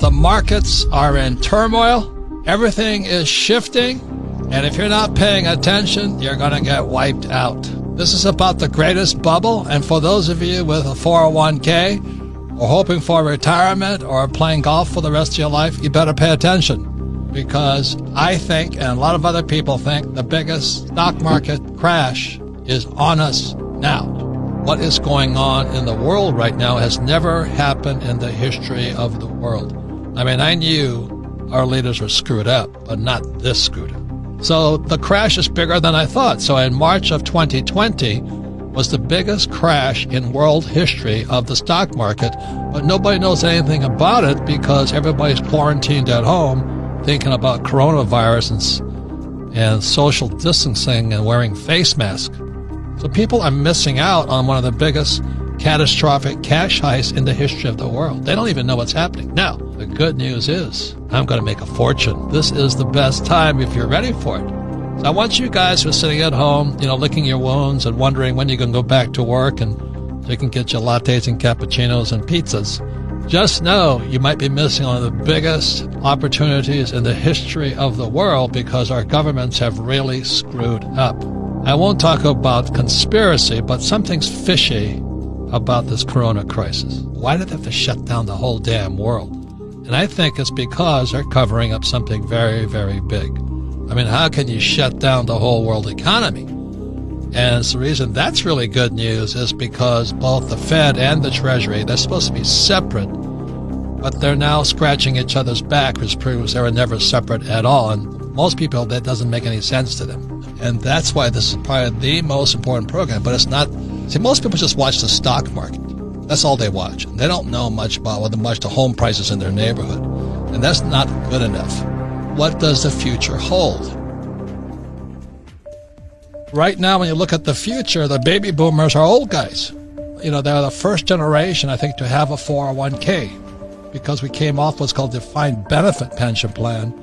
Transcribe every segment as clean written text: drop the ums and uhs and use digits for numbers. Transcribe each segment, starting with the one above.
the markets are in turmoil. Everything is shifting. And if you're not paying attention, you're going to get wiped out. This is about the greatest bubble. And for those of you with a 401k or hoping for retirement or playing golf for the rest of your life, you better pay attention. Because I think, and a lot of other people think, the biggest stock market crash is on us now. What is going on in the world right now has never happened in the history of the world. I mean, I knew our leaders were screwed up, but not this screwed up. So the crash is bigger than I thought. So in March of 2020 was the biggest crash in world history of the stock market, but nobody knows anything about it because everybody's quarantined at home thinking about coronavirus and social distancing and wearing face masks. So people are missing out on one of the biggest catastrophic cash heists in the history of the world. They don't even know what's happening. Now, the good news is I'm going to make a fortune. This is the best time if you're ready for it. So I want you guys who are sitting at home, licking your wounds and wondering when you're going to go back to work and so you can get your lattes and cappuccinos and pizzas. Just know you might be missing one of the biggest opportunities in the history of the world because our governments have really screwed up. I won't talk about conspiracy, but something's fishy about this corona crisis. Why did they have to shut down the whole damn world? And I think it's because they're covering up something very, very big. I mean, how can you shut down the whole world economy? And the reason that's really good news is because both the Fed and the Treasury, they're supposed to be separate, but they're now scratching each other's back, which proves they were never separate at all. And most people, that doesn't make any sense to them. And that's why this is probably the most important program, but it's not. See, most people just watch the stock market. That's all they watch. They don't know much about whether much the home prices in their neighborhood. And that's not good enough. What does the future hold? Right now, when you look at the future, the baby boomers are old guys. They're the first generation, I think, to have a 401k because we came off what's called defined benefit pension plan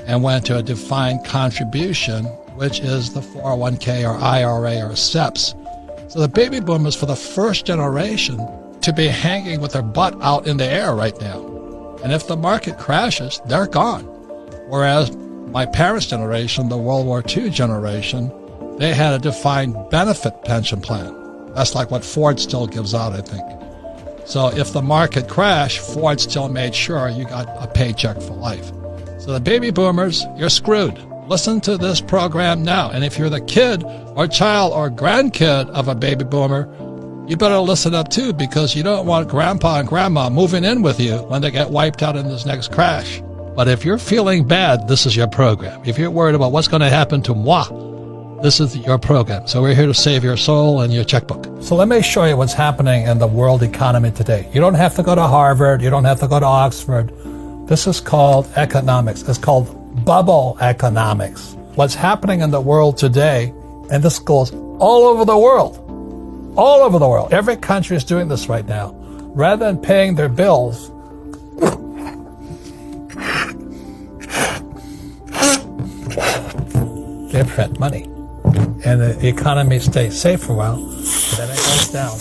and went to a defined contribution, which is the 401k or IRA or SEPs. So the baby boomers for the first generation to be hanging with their butt out in the air right now. And if the market crashes, they're gone. Whereas my parents' generation, the World War II generation, they had a defined benefit pension plan. That's like what Ford still gives out, I think. So if the market crashed, Ford still made sure you got a paycheck for life. So the baby boomers, you're screwed. Listen to this program now. And if you're the kid or child or grandkid of a baby boomer, you better listen up too, because you don't want grandpa and grandma moving in with you when they get wiped out in this next crash. But if you're feeling bad, this is your program. If you're worried about what's going to happen to moi, this is your program. So we're here to save your soul and your checkbook. So let me show you what's happening in the world economy today. You don't have to go to Harvard. You don't have to go to Oxford. This is called economics. It's called bubble economics. What's happening in the world today, and this goes all over the world. All over the world. Every country is doing this right now. Rather than paying their bills, they print money. And the economy stays safe for a while, but then it goes down.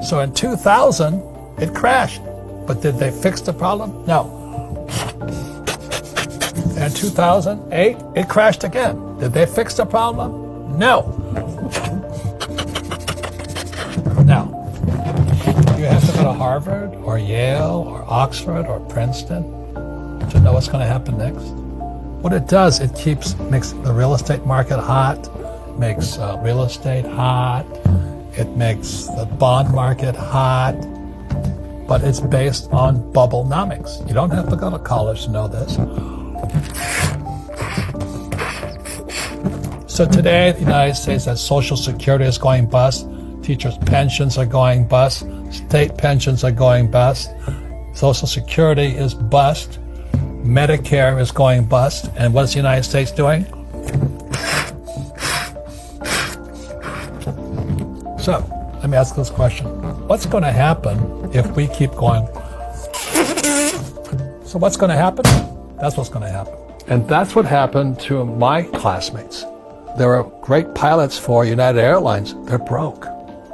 So in 2000, it crashed. But did they fix the problem? No. In 2008, it crashed again. Did they fix the problem? No. Now, you have to go to Harvard or Yale or Oxford or Princeton to know what's going to happen next. What it does, it makes the real estate market hot, makes real estate hot, it makes the bond market hot, but it's based on bubblenomics. You don't have to go to college to know this. So today, the United States has Social Security is going bust, teachers' pensions are going bust, state pensions are going bust, Social Security is bust, Medicare is going bust, and what's the United States doing? So, let me ask this question. What's going to happen if we keep going? So what's going to happen? That's what's going to happen. And that's what happened to my classmates. They were great pilots for United Airlines. They're broke.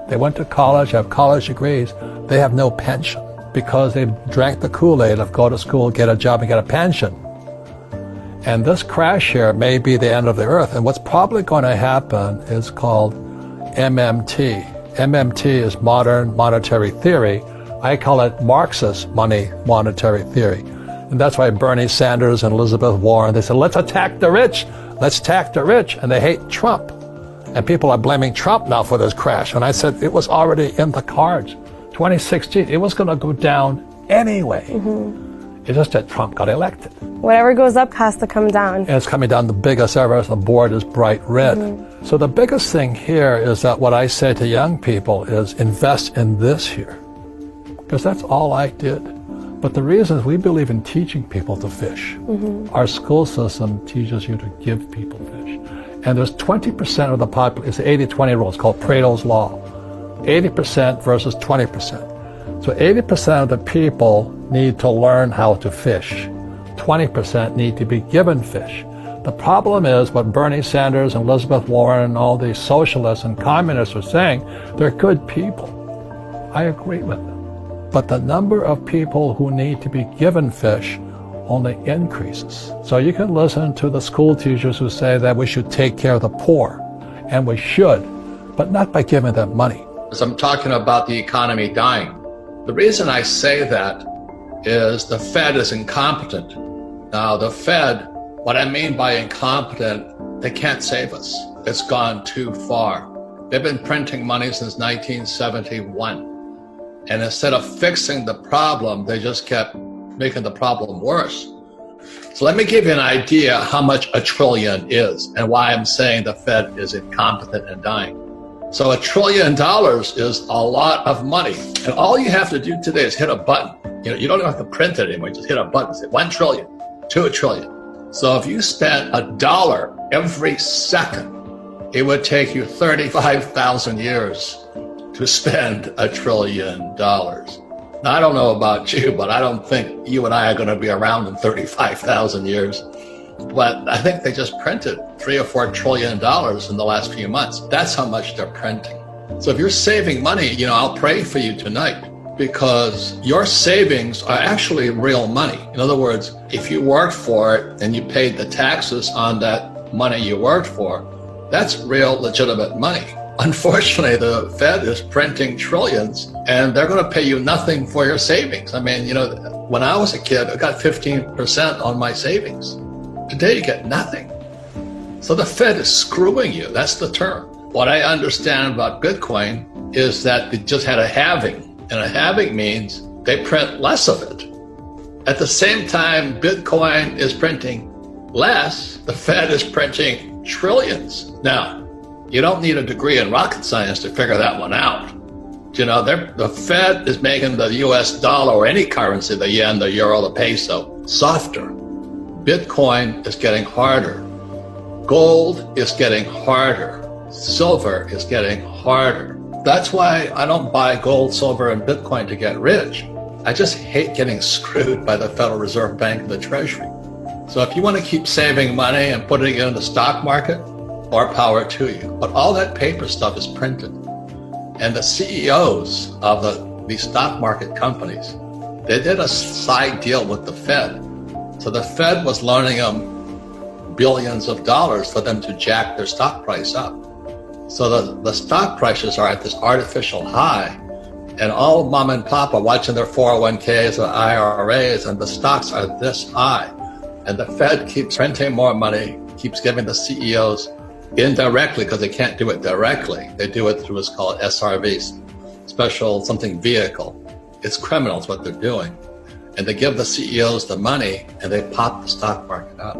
They went to college, have college degrees. They have no pension because they drank the Kool-Aid of go to school, get a job, and get a pension. And this crash here may be the end of the earth. And what's probably going to happen is called MMT. MMT is modern monetary theory. I call it Marxist monetary theory. And that's why Bernie Sanders and Elizabeth Warren, they said, let's attack the rich. Let's attack the rich. And they hate Trump. And people are blaming Trump now for this crash. And I said it was already in the cards. 2016, it was going to go down anyway. It's just that Trump got elected. Whatever goes up has to come down. And it's coming down the biggest ever. The board is bright red. So the biggest thing here is that what I say to young people is invest in this here. Because that's all I did. But the reason is we believe in teaching people to fish. Our school system teaches you to give people fish. And there's 20% of the population, it's the 80-20 rule, it's called Pareto's Law. 80% versus 20%. So 80% of the people need to learn how to fish. 20% need to be given fish. The problem is what Bernie Sanders and Elizabeth Warren and all these socialists and communists are saying, they're good people. I agree with them. But the number of people who need to be given fish only increases. So you can listen to the school teachers who say that we should take care of the poor, and we should, but not by giving them money. As I'm talking about the economy dying, the reason I say that is the Fed is incompetent. Now, the Fed, what I mean by incompetent, they can't save us. It's gone too far. They've been printing money since 1971. And instead of fixing the problem, they just kept making the problem worse. So let me give you an idea how much $1 trillion is and why I'm saying the Fed is incompetent and dying. So $1 trillion is a lot of money. And all you have to do today is hit a button. You don't have to print it anymore. Just hit a button, say 1 trillion, 2 trillion. So if you spent $1 every second, it would take you 35,000 years to spend $1 trillion. Now, I don't know about you, but I don't think you and I are going to be around in 35,000 years. But I think they just printed $3 or $4 trillion in the last few months. That's how much they're printing. So if you're saving money, I'll pray for you tonight because your savings are actually real money. In other words, if you worked for it and you paid the taxes on that money you worked for, that's real legitimate money. Unfortunately, the Fed is printing trillions and they're going to pay you nothing for your savings. I mean, when I was a kid, I got 15% on my savings. Today, you get nothing. So the Fed is screwing you. That's the term. What I understand about Bitcoin is that it just had a halving. And a halving means they print less of it. At the same time, Bitcoin is printing less. The Fed is printing trillions. Now, you don't need a degree in rocket science to figure that one out. The Fed is making the US dollar or any currency, the yen, the euro, the peso, softer. Bitcoin is getting harder. Gold is getting harder. Silver is getting harder. That's why I don't buy gold, silver, and Bitcoin to get rich. I just hate getting screwed by the Federal Reserve Bank and the Treasury. So if you want to keep saving money and putting it in the stock market, more power to you. But all that paper stuff is printed. And the CEOs of these stock market companies, they did a side deal with the Fed. So the Fed was loaning them billions of dollars for them to jack their stock price up. So the stock prices are at this artificial high, and all mom and pop are watching their 401ks or IRAs, and the stocks are this high. And the Fed keeps printing more money, keeps giving the CEOs indirectly, because they can't do it directly. They do it through what's called SRVs, special something vehicle. It's criminals what they're doing. And they give the CEOs the money and they pop the stock market up.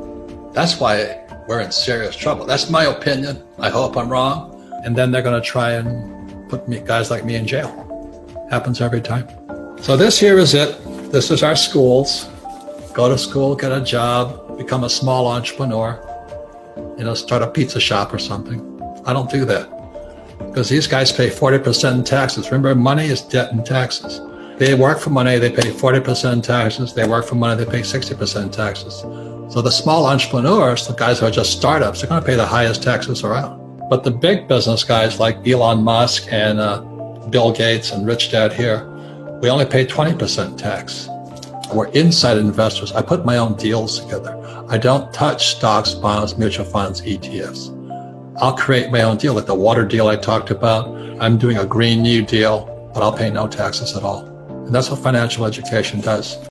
That's why we're in serious trouble. That's my opinion. I hope I'm wrong. And then they're going to try and put guys like me in jail. Happens every time. So this here is it. This is our schools. Go to school, get a job, become a small entrepreneur. Start a pizza shop or something. I don't do that because these guys pay 40% in taxes. Remember, money is debt and taxes. They work for money, they pay 40% in taxes. They work for money, they pay 60% in taxes. So the small entrepreneurs, the guys who are just startups, they're going to pay the highest taxes around. But the big business guys like Elon Musk and Bill Gates and Rich Dad here, we only pay 20% tax. We're inside investors. I put my own deals together. I don't touch stocks, bonds, mutual funds, ETFs. I'll create my own deal, like the water deal I talked about. I'm doing a Green New Deal, but I'll pay no taxes at all. And that's what financial education does.